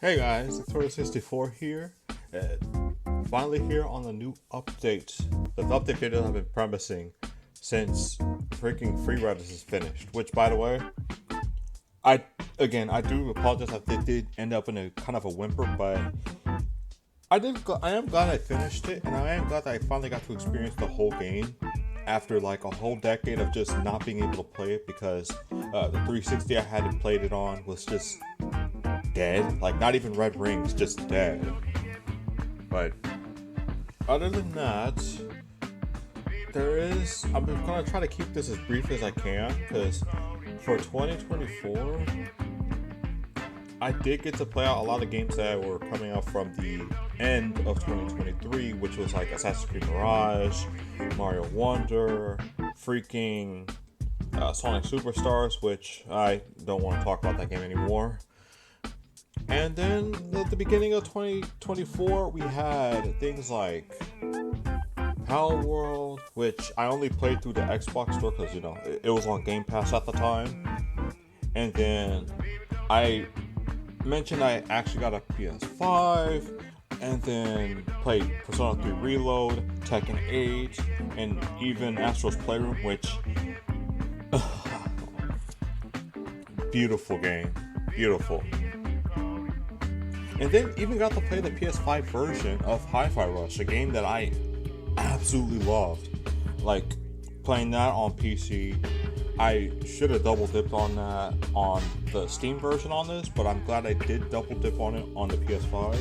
Hey guys, it's Torto64 here. Finally here on the new update. The update video I've been promising since freaking Free Riders is finished. Which, by the way, I do apologize if they did end up in a kind of a whimper, but I am glad I finished it, and I am glad that I finally got to experience the whole game after like a whole decade of just not being able to play it because the 360 I hadn't played it on was just dead. Like, not even red rings, just dead. But other than that, I'm gonna try to keep this as brief as I can because for 2024, I did get to play out a lot of games that were coming out from the end of 2023, which was like Assassin's Creed Mirage, Mario Wonder, freaking Sonic Superstars, which I don't want to talk about that game anymore. And then at the beginning of 2024, we had things like Palworld, which I only played through the Xbox store because, you know, it was on Game Pass at the time. And then I mentioned I actually got a PS5, and then played Persona 3 Reload, Tekken 8, and even Astro's Playroom, which... beautiful game. Beautiful. And then even got to play the PS5 version of Hi-Fi Rush, a game that I absolutely loved. Like, playing that on PC, I should have double dipped on that on the Steam version on this, but I'm glad I did double dip on it on the PS5.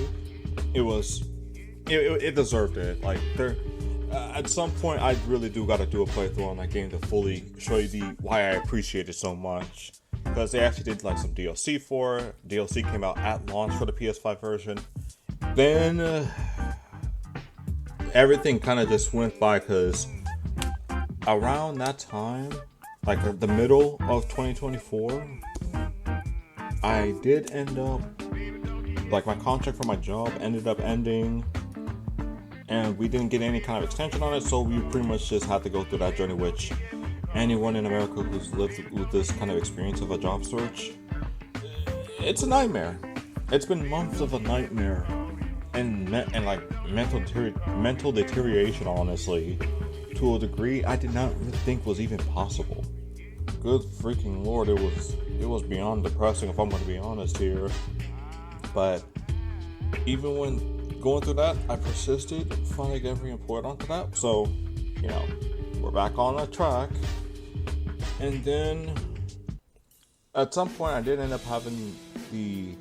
It deserved it. Like, at some point, I really do got to do a playthrough on that game to fully show you why I appreciate it so much. Because they actually did like some DLC for it. DLC came out at launch for the PS5 version. Then everything kind of just went by because around that time, like the middle of 2024, I did end up, like, my contract for my job ended up ending, and we didn't get any kind of extension on it, so we pretty much just had to go through that journey, which anyone in America who's lived with this kind of experience of a job search, it's a nightmare. It's been months of a nightmare and like mental deterioration, honestly, to a degree I did not really think was even possible. Good freaking lord, it was beyond depressing, if I'm going to be honest here. But even when going through that, I persisted, finally got reemployed onto that. So, you know, we're back on the track. And then at some point I did end up having a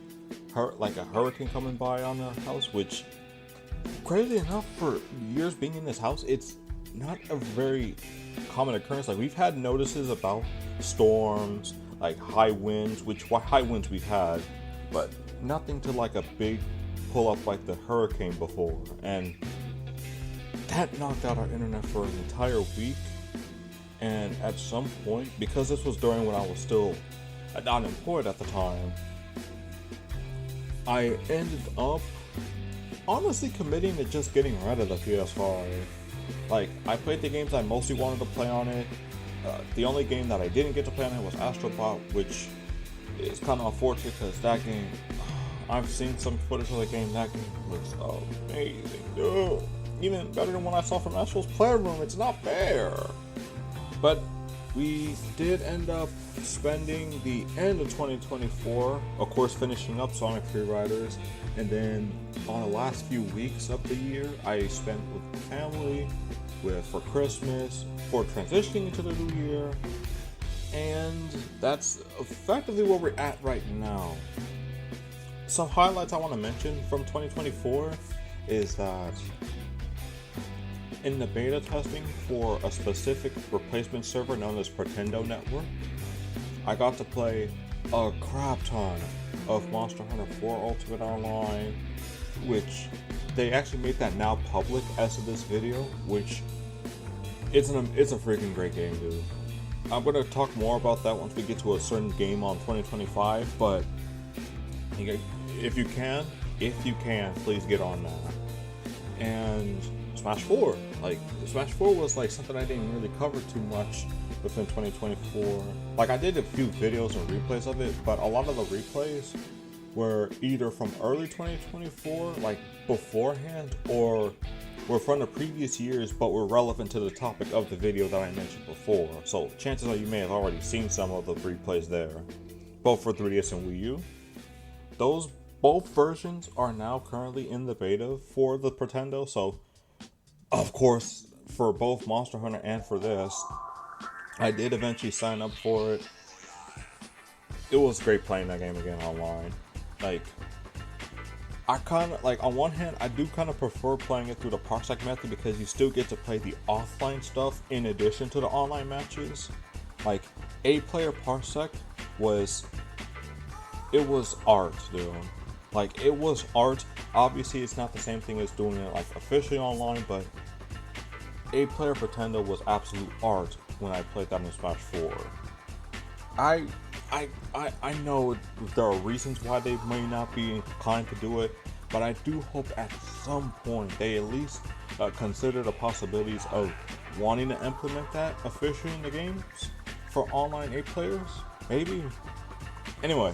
hurricane coming by on the house, which, crazy enough, for years being in this house, it's not a very common occurrence. Like, we've had notices about storms, like high winds, high winds we've had, but nothing to like a big pull up like the hurricane before. And that knocked out our internet for an entire week. And at some point, because this was during when I was still unemployed at the time, I ended up honestly committing to just getting rid of the PS5. Like, I played the games I mostly wanted to play on it. The only game that I didn't get to play on it was Astro Bot, which is kind of unfortunate because that game, I've seen some footage of the game. That game looks amazing, dude. Even better than what I saw from Astro's Playroom. It's not fair. But we did end up spending the end of 2024, of course, finishing up Sonic Free Riders, and then on the last few weeks of the year, I spent with family, for Christmas, for transitioning into the new year, and that's effectively where we're at right now. Some highlights I want to mention from 2024 is that in the beta testing for a specific replacement server known as Pretendo Network, I got to play a crap ton of Monster Hunter 4 Ultimate Online, which they actually made that now public as of this video, which it's a freaking great game, dude. I'm going to talk more about that once we get to a certain game on 2025, but if you can, please get on that. And Smash 4. Like, Smash 4 was like something I didn't really cover too much within 2024. Like, I did a few videos and replays of it, but a lot of the replays were either from early 2024, like beforehand, or were from the previous years but were relevant to the topic of the video that I mentioned before. So chances are you may have already seen some of the replays there, both for 3DS and Wii U. Those both versions are now currently in the beta for the Nintendo, so of course for both Monster Hunter and for this, I did eventually sign up for it. It was great playing that game again online. Like, I kind of, like, on one hand, I do kind of prefer playing it through the Parsec method because you still get to play the offline stuff in addition to the online matches. Like, 8-player Parsec was art, dude. Like, it was art. Obviously, it's not the same thing as doing it, like, officially online, but 8-player Pretendo was absolute art when I played that in Smash 4. I know there are reasons why they may not be inclined to do it, but I do hope at some point they at least consider the possibilities of wanting to implement that officially in the games for online 8 players, maybe. Anyway,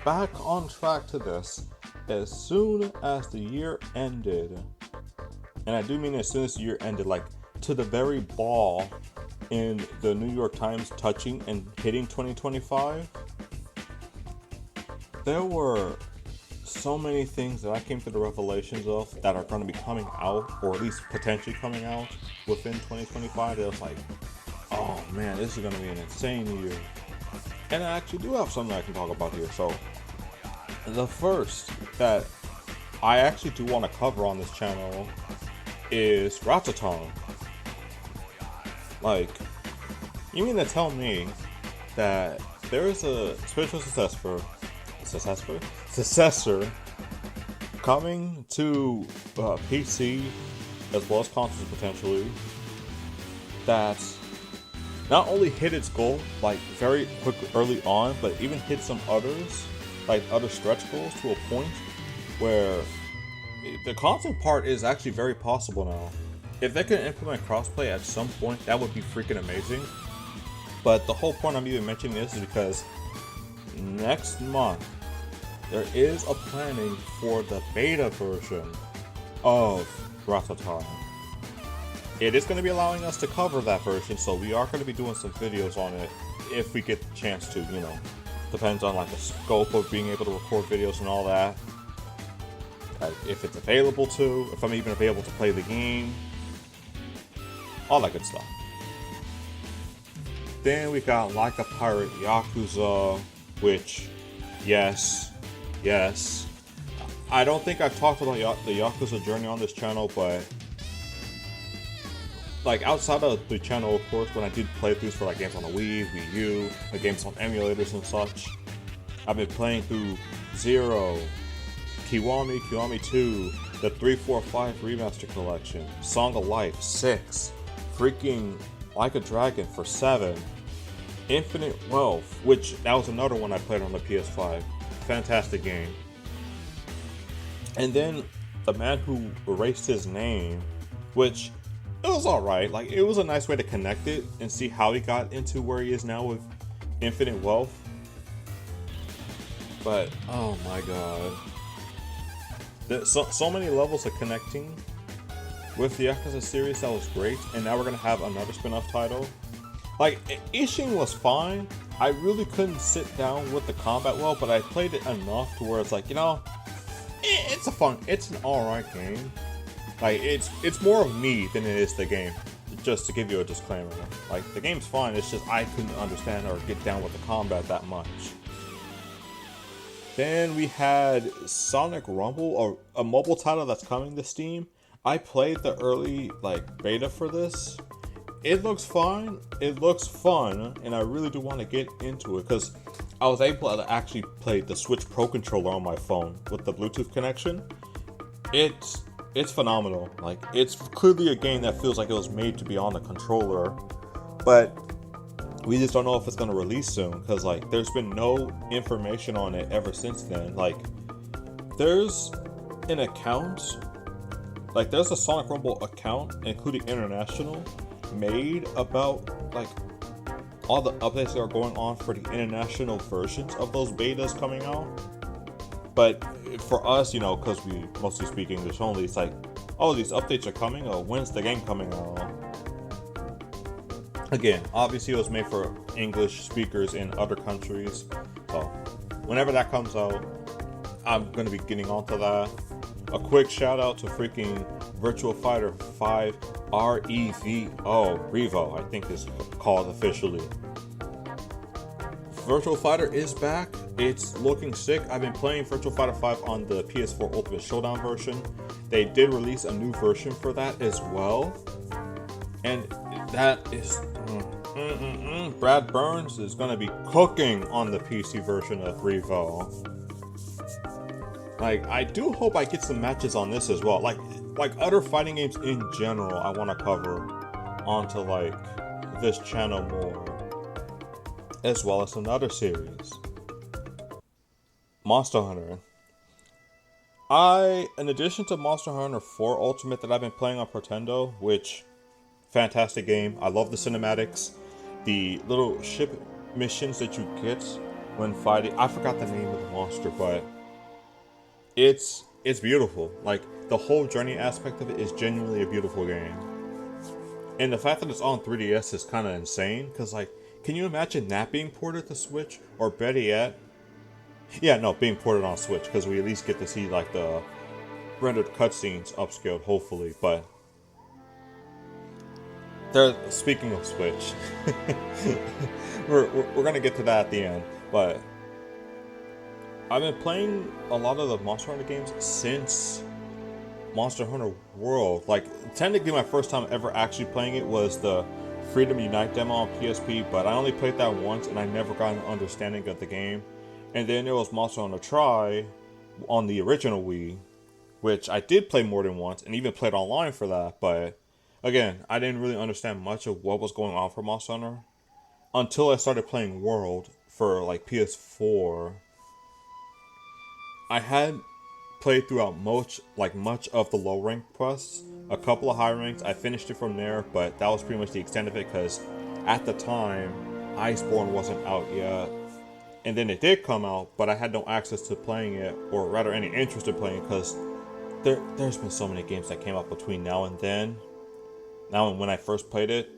back on track to this. As soon as the year ended, and I do mean as soon as the year ended, like to the very ball in the New York Times touching and hitting 2025, there were so many things that I came to the revelations of that are going to be coming out, or at least potentially coming out within 2025. That was like, oh man, this is going to be an insane year. And I actually do have something I can talk about here. So the first that I actually do want to cover on this channel is Ratatan. Like, you mean to tell me that there is a spiritual successor coming to PC as well as consoles potentially, that not only hit its goal like very quick early on, but even hit some others, like other stretch goals, to a point where the console part is actually very possible now. If they can implement crossplay at some point, that would be freaking amazing. But the whole point I'm even mentioning this is because next month there is a planning for the beta version of Ratatan. It is going to be allowing us to cover that version, so we are going to be doing some videos on it if we get the chance to, you know. Depends on like the scope of being able to record videos and all that. If it's available to, if I'm even available to play the game. All that good stuff. Then we got Like a Pirate Yakuza, which, yes. I don't think I've talked about the Yakuza journey on this channel, but like outside of the channel, of course, when I did playthroughs for like games on the Wii, Wii U, the games on emulators and such, I've been playing through 0, Kiwami, Kiwami 2, the 3, 4, 5 Remaster Collection, Song of Life 6, freaking Like a Dragon for 7, Infinite Wealth, which that was another one I played on the PS5. Fantastic game. And then The Man Who Erased His Name, which it was alright. Like, it was a nice way to connect it and see how he got into where he is now with Infinite Wealth. But oh my god, there's so many levels of connecting with the Yakuza series that was great. And now we're gonna have another spin-off title. Like, Ishin was fine. I really couldn't sit down with the combat well, but I played it enough to where it's like, you know, it's an alright game. Like, it's more of me than it is the game. Just to give you a disclaimer. Like, the game's fine, it's just I couldn't understand or get down with the combat that much. Then we had Sonic Rumble, a mobile title that's coming to Steam. I played the early, like, beta for this. It looks fine, it looks fun, and I really do want to get into it, because I was able to actually play the Switch Pro Controller on my phone with the Bluetooth connection. It's phenomenal. Like, it's clearly a game that feels like it was made to be on the controller, but we just don't know if it's going to release soon, because like there's been no information on it ever since then. Like, there's an account, like there's a Sonic Rumble account, including international, made about like all the updates that are going on for the international versions of those betas coming out. But for us, you know, because we mostly speak English only, it's like, oh, these updates are coming. Oh, when's the game coming out? Again, obviously it was made for English speakers in other countries. So whenever that comes out, I'm going to be getting onto that. A quick shout out to freaking Virtua Fighter 5 Revo, I think is called officially. Virtua Fighter is back. It's looking sick. I've been playing Virtua Fighter 5 on the PS4 Ultimate Showdown version. They did release a new version for that as well. And that is... Brad Burns is going to be cooking on the PC version of Revo. Like, I do hope I get some matches on this as well. Like other fighting games in general, I want to cover onto, like, this channel more. As well as another series. Monster Hunter. In addition to Monster Hunter 4 Ultimate that I've been playing on Nintendo, which, fantastic game. I love the cinematics. The little ship missions that you get when fighting. I forgot the name of the monster, but it's beautiful. Like, the whole journey aspect of it is genuinely a beautiful game. And the fact that it's on 3DS is kind of insane, because, like, can you imagine that being ported to Switch? Or better yet, being ported on Switch, because we at least get to see, like, the rendered cutscenes upscaled, hopefully. But speaking of Switch, we're gonna get to that at the end. But I've been playing a lot of the Monster Hunter games since Monster Hunter World. Like, technically my first time ever actually playing it was the Freedom Unite demo on PSP, but I only played that once and I never got an understanding of the game. And then there was Monster Hunter Tri on the original Wii, which I did play more than once and even played online for that, but again, I didn't really understand much of what was going on for Monster Hunter until I started playing World for, like, PS4. I had played throughout much of the low rank quests. A couple of high ranks, I finished it from there, but that was pretty much the extent of it, because at the time, Iceborne wasn't out yet. And then it did come out, but I had no access to playing it, or rather any interest in playing it, because there's been so many games that came out between now and then. Now and when I first played it,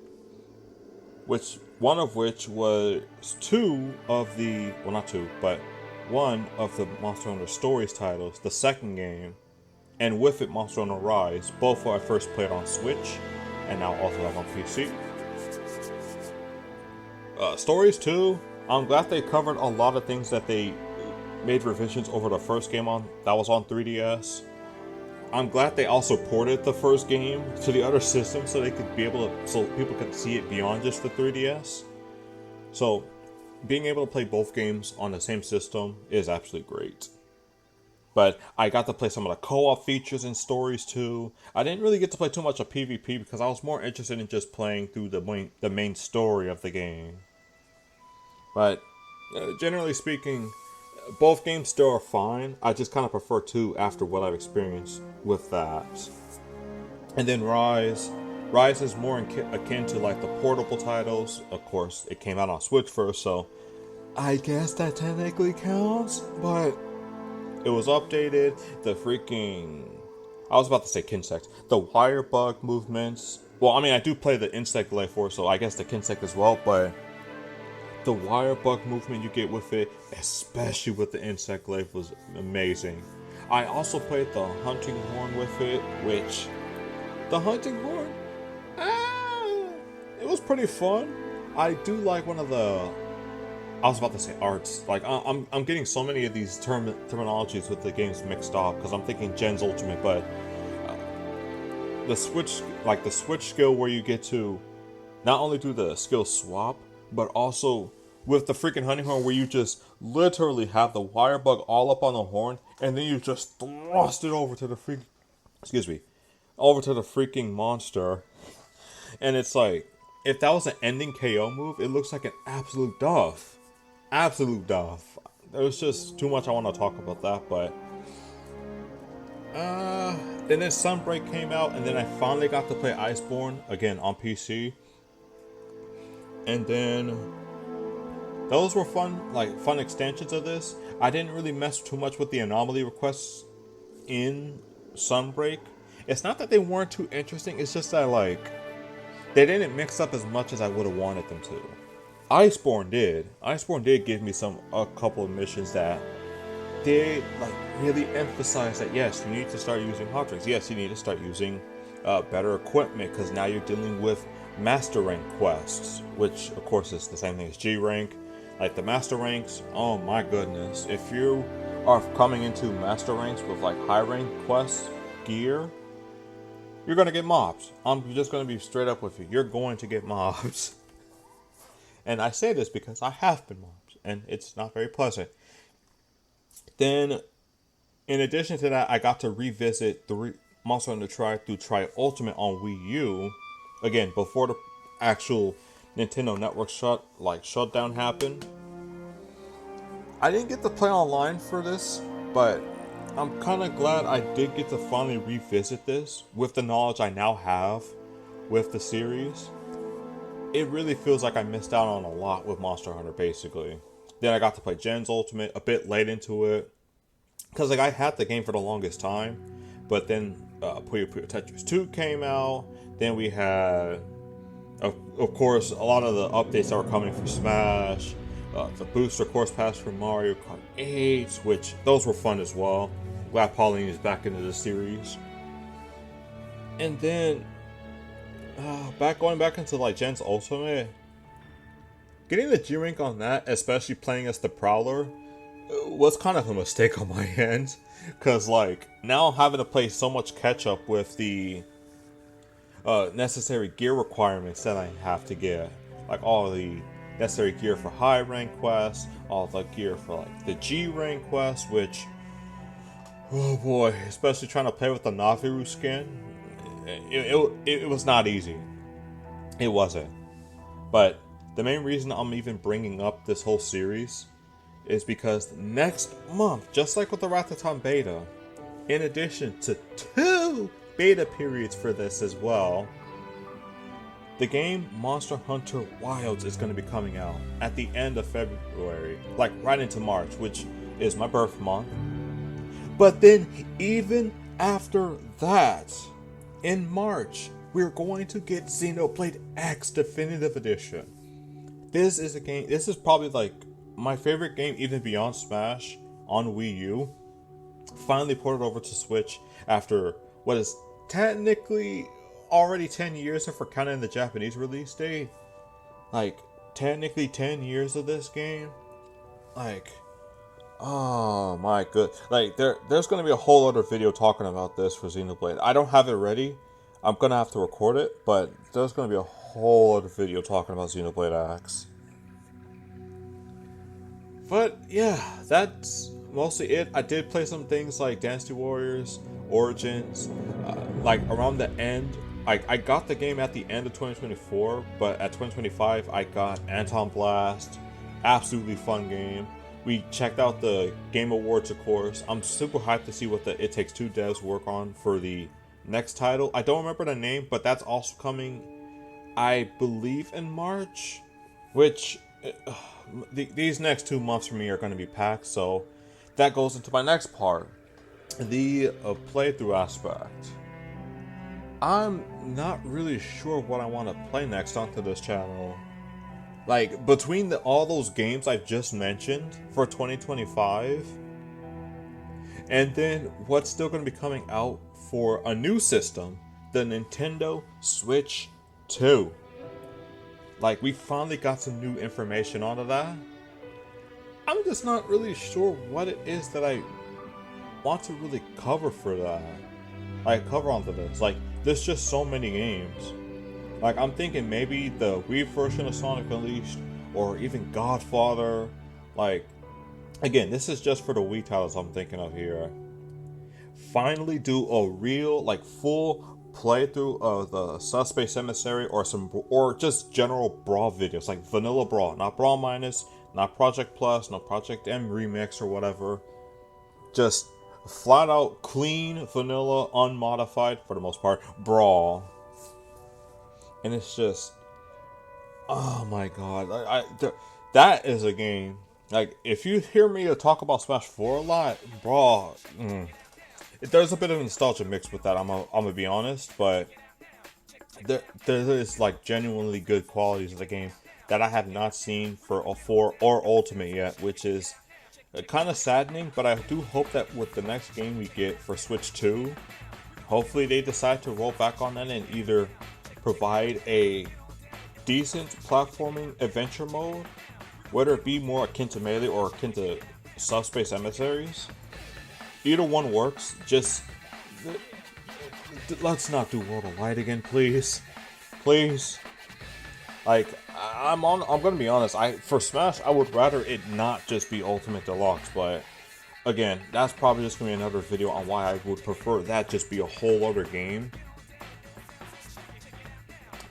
one of which was one of the Monster Hunter Stories titles, the second game, and with it Monster Hunter Rise, both were I first played on Switch, and now also have on PC. Stories 2, I'm glad they covered a lot of things that they made revisions over the first game that was on 3DS. I'm glad they also ported the first game to the other systems so people could see it beyond just the 3DS. So, being able to play both games on the same system is absolutely great. But I got to play some of the co-op features in Stories too. I didn't really get to play too much of PvP because I was more interested in just playing through the main story of the game. But generally speaking, both games still are fine. I just kind of prefer 2 after what I've experienced with that. And then Rise. Rise is more akin to, like, the portable titles. Of course, it came out on Switch first, so I guess that technically counts. But it was updated. I was about to say Kinsect. The wire bug movements. Well, I mean, I do play the Insect Life Force, so I guess the Kinsect as well, but the wire bug movement you get with it, especially with the Insect Life, was amazing. I also played the Hunting Horn with it, which... The Hunting Horn? It was pretty fun. I do like one of the... I was about to say arts. Like, I'm getting so many of these terminologies with the games mixed up, because I'm thinking Gen's Ultimate, but... the switch skill where you get to not only do the skill swap, but also with the freaking Hunting Horn where you just literally have the wire bug all up on the horn, and then you just thrust it over to the freaking monster. And it's like, if that was an ending KO move, it looks like an absolute duff. Absolute duff. There's just too much I want to talk about that, but... and then Sunbreak came out, and then I finally got to play Iceborne, again, on PC. And then those were fun, like fun extensions of this. I didn't really mess too much with the anomaly requests in Sunbreak. It's not that they weren't too interesting, it's just that like they didn't mix up as much as I would have wanted them to. Iceborne did. Iceborne did give me a couple of missions that did like really emphasize that yes, you need to start using hot drinks. Yes, you need to start using better equipment because now you're dealing with master rank quests, which of course is the same thing as G rank. Like the master ranks, oh my goodness, if you are coming into master ranks with like high rank quests gear, you're gonna get mobs. I'm just gonna be straight up with you. You're going to get mobs. And I say this because I have been mobbed, and it's not very pleasant. Then, in addition to that, I got to revisit Monster Hunter Tri Ultimate on Wii U. Again, before the actual Nintendo Network shutdown happened. I didn't get to play online for this, but I'm kind of glad I did get to finally revisit this with the knowledge I now have with the series. It really feels like I missed out on a lot with Monster Hunter, basically. Then I got to play Gen's Ultimate a bit late into it, because like I had the game for the longest time, but then Puyo Puyo Tetris 2 came out. Then we had, of course, a lot of the updates that were coming for Smash, the booster course pass for Mario Kart 8, which those were fun as well. Glad Pauline is back into the series. And then going back into like Gen's Ultimate, getting the G rank on that, especially playing as the Prowler, was kind of a mistake on my end, because like now I'm having to play so much catch up with the necessary gear requirements that I have to get, like all the necessary gear for high rank quests, all the gear for like the G rank quests, which, oh boy, especially trying to play with the Naviru skin. It was not easy. It wasn't. But the main reason I'm even bringing up this whole series is because next month, just like with the Rataton beta, in addition to 2 beta periods for this as well, the game Monster Hunter Wilds is going to be coming out at the end of February, like right into March, which is my birth month. But then even after that, in March, we're going to get Xenoblade X Definitive Edition. This is a game, this is probably like my favorite game even beyond Smash on Wii U. Finally ported over to Switch after what is technically already 10 years if we're counting the Japanese release date. Like, technically 10 years of this game. Like, oh my god. Like, there's going to be a whole other video talking about this for Xenoblade. I don't have it ready. I'm going to have to record it, but there's going to be a whole other video talking about Xenoblade X. But yeah, that's mostly it. I did play some things like Dynasty Warriors, Origins, like around the end. I got the game at the end of 2024, but at 2025 I got Anton Blast. Absolutely fun game. We checked out the Game Awards, of course. I'm super hyped to see what the It Takes Two devs work on for the next title. I don't remember the name, but that's also coming, I believe, in March. Which, these next 2 months for me are going to be packed, so that goes into my next part. The playthrough aspect. I'm not really sure what I want to play next onto this channel. Like, between all those games I've just mentioned for 2025, and then what's still going to be coming out for a new system, the Nintendo Switch 2. Like, we finally got some new information onto that. I'm just not really sure what it is that I want to really cover for that. Like, cover onto this. Like, there's just so many games. Like, I'm thinking maybe the Wii version of Sonic Unleashed, or even Godfather. Like, again, this is just for the Wii titles I'm thinking of here. Finally do a real, like, full playthrough of the Subspace Emissary, or just general Brawl videos, like vanilla Brawl, not Brawl Minus, not Project Plus, not Project M Remix or whatever. Just flat out clean, vanilla, unmodified, for the most part, Brawl. And it's just, oh my god, that is a game. Like, if you hear me talk about Smash 4 a lot, bro, there's a bit of nostalgia mixed with that. I'm gonna be honest, but there is like genuinely good qualities of the game that I have not seen for a 4 or Ultimate yet, which is kind of saddening. But I do hope that with the next game we get for Switch 2, hopefully they decide to roll back on that and either provide a decent platforming adventure mode, whether it be more akin to Melee or akin to Subspace Emissaries. Either one works. Just let's not do World of Light again, please. Please. Like, I'm gonna be honest. For Smash, I would rather it not just be Ultimate Deluxe, but again, that's probably just gonna be another video on why I would prefer that just be a whole other game.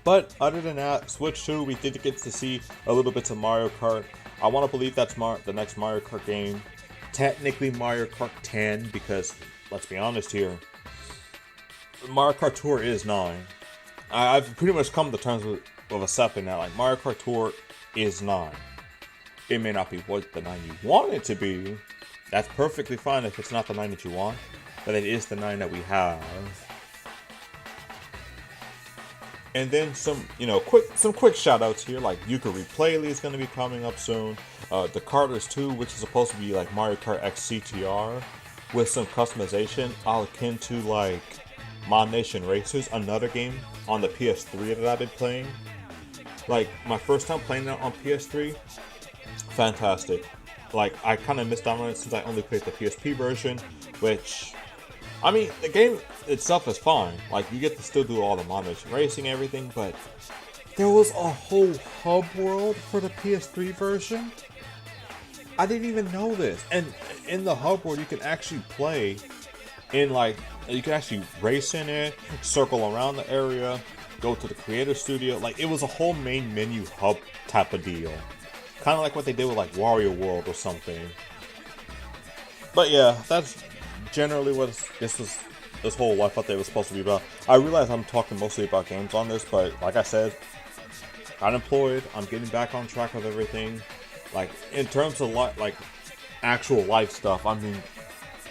But other than that, Switch 2, we did get to see a little bit of Mario Kart. I want to believe that's the next Mario Kart game. Technically Mario Kart 10, because let's be honest here, Mario Kart Tour is 9. I've pretty much come to terms with accepting that. Like, Mario Kart Tour is 9. It may not be what the 9 you want it to be. That's perfectly fine if it's not the 9 that you want, but it is the 9 that we have. And then some quick shout outs here, like Yukari Playly is going to be coming up soon. The Karters 2, which is supposed to be like Mario Kart X CTR, with some customization, all akin to like Mod Nation Racers, another game on the PS3 that I've been playing. Like, my first time playing that on PS3, fantastic. Like, I kind of missed out on it since I only played the PSP version, which, I mean, the game itself is fine. Like, you get to still do all the Mod Nation Racing and everything, but there was a whole hub world for the PS3 version. I didn't even know this. And in the hub world, you can actually play in, like, you can actually race in it, circle around the area, go to the creator studio. Like, it was a whole main menu hub type of deal. Kind of like what they did with, like, Wario World or something. But yeah, that's generally what this whole life update was supposed to be about. I realize I'm talking mostly about games on this, but like I said, unemployed, I'm getting back on track with everything. Like, in terms of like actual life stuff, I mean,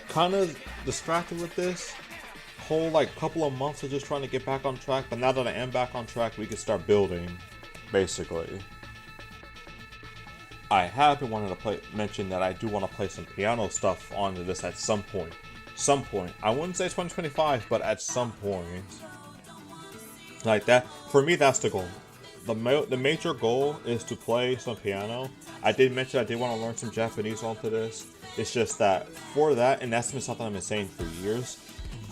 kind of distracted with this whole like couple of months of just trying to get back on track. But now that I am back on track, we can start building, basically. I have been wanting to mention that I do want to play some piano stuff onto this at some point. I wouldn't say 2025, but at some point. Like that, for me, that's the goal. The major goal is to play some piano. I did mention I did want to learn some Japanese onto this. It's just that for that, and that's been something I've been saying for years,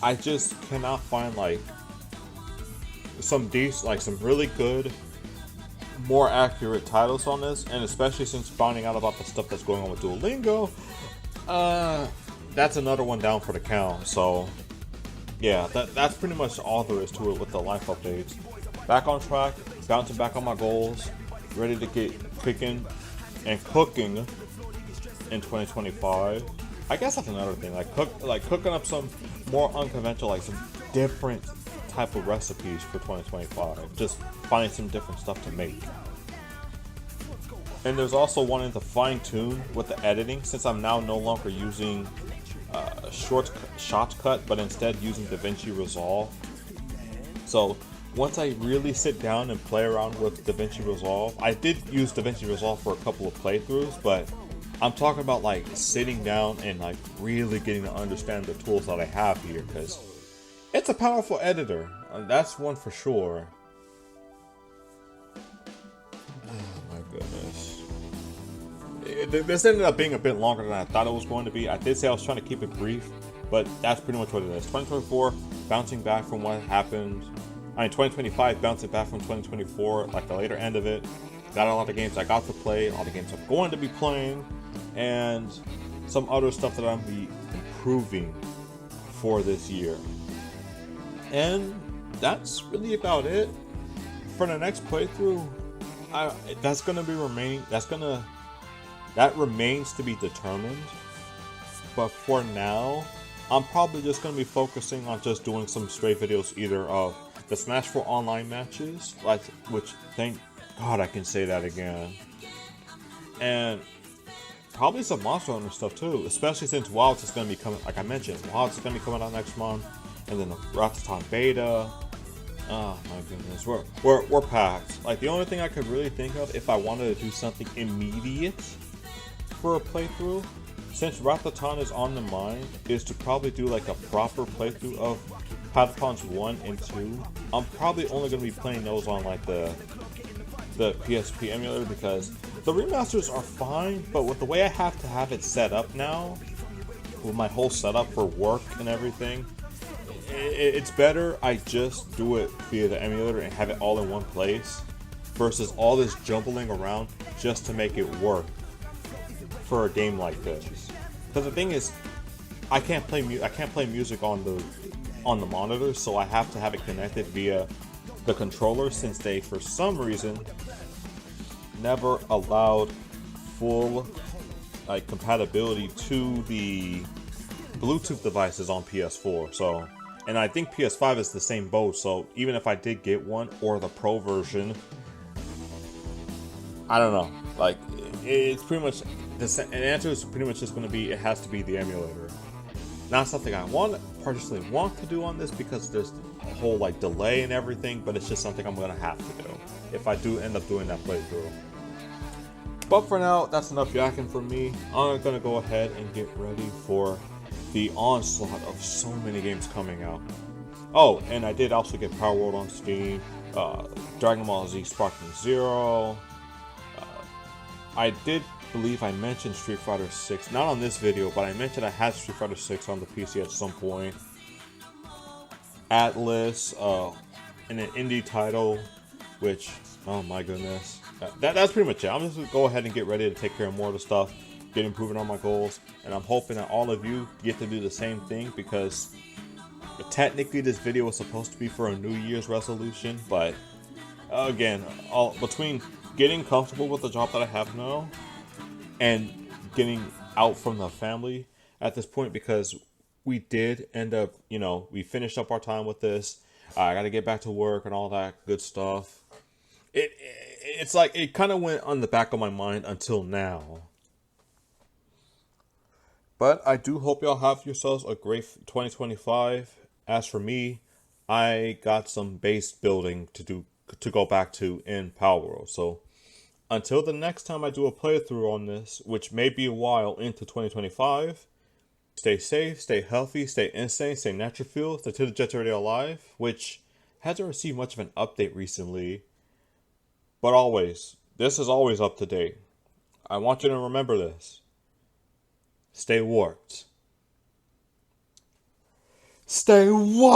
I just cannot find like some really good, more accurate titles on this, and especially since finding out about the stuff that's going on with Duolingo, that's another one down for the count. So yeah, that's pretty much all there is to it with the life updates. Back on track, bouncing back on my goals, ready to get picking and cooking in 2025. I guess that's another thing, like cooking up some more unconventional, like some different type of recipes for 2025. Just finding some different stuff to make. And there's also wanting to fine tune with the editing, since I'm now no longer using Shotcut, but instead using DaVinci Resolve. So once I really sit down and play around with DaVinci Resolve, I did use DaVinci Resolve for a couple of playthroughs, but I'm talking about like sitting down and like really getting to understand the tools that I have here, because it's a powerful editor. That's one for sure. Oh my goodness. This ended up being a bit longer than I thought it was going to be. I did say I was trying to keep it brief, but that's pretty much what it is. 2024, bouncing back from what happened. 2025, bouncing back from 2024, like the later end of it. Got a lot of games I got to play, all the games I'm going to be playing, and some other stuff that I'm going to be improving for this year. And that's really about it. For the next playthrough, that remains to be determined. But for now, I'm probably just going to be focusing on just doing some straight videos, either of the Smash 4 online matches, which thank God I can say that again. and probably some Monster Hunter stuff too, especially since Wilds is going to be coming, like I mentioned, Wilds is going to be coming out next month, and then the Rathaton beta. Oh my goodness, we're packed. Like, the only thing I could really think of if I wanted to do something immediate for a playthrough, since Rathaton is on the mind, is to probably do like a proper playthrough of Patapons 1 and 2. I'm probably only going to be playing those on like the PSP emulator, because the remasters are fine, but with the way I have to have it set up now, with my whole setup for work and everything, it's better I just do it via the emulator and have it all in one place, versus all this jumbling around just to make it work for a game like this. Because the thing is, I can't play music on the monitor, so I have to have it connected via the controller, since they, for some reason, never allowed full like compatibility to the Bluetooth devices on PS4. So, and I think PS5 is the same boat. So even if I did get one, or the Pro version, I don't know. Like, it's pretty much the answer is pretty much just going to be, it has to be the emulator. Not something I personally want to do on this, because there's a whole like delay and everything, but it's just something I'm gonna have to do if I do end up doing that playthrough. But for now, that's enough yakking for me. I'm gonna go ahead and get ready for the onslaught of so many games coming out. Oh, and I did also get Power World on Steam, Dragon Ball Z Sparking Zero. I did believe I mentioned Street Fighter 6, not on this video, but I mentioned I had Street Fighter 6 on the PC at some point. Atlas, and an indie title, which, oh my goodness, that's pretty much it. I'm just gonna go ahead and get ready to take care of more of the stuff, get improving on my goals, and I'm hoping that all of you get to do the same thing, because technically this video was supposed to be for a New Year's resolution, but again, between getting comfortable with the job that I have now and getting out from the family at this point, because we did end up, we finished up our time with this. I got to get back to work and all that good stuff. It's like it kind of went on the back of my mind until now. But I do hope y'all have yourselves a great 2025. As for me, I got some base building to go back to in Power World. So until the next time I do a playthrough on this, which may be a while into 2025, stay safe, stay healthy, stay insane, stay natural, stay to the Jets already alive, which hasn't received much of an update recently. But always, this is always up to date. I want you to remember this. Stay warped. Stay warped!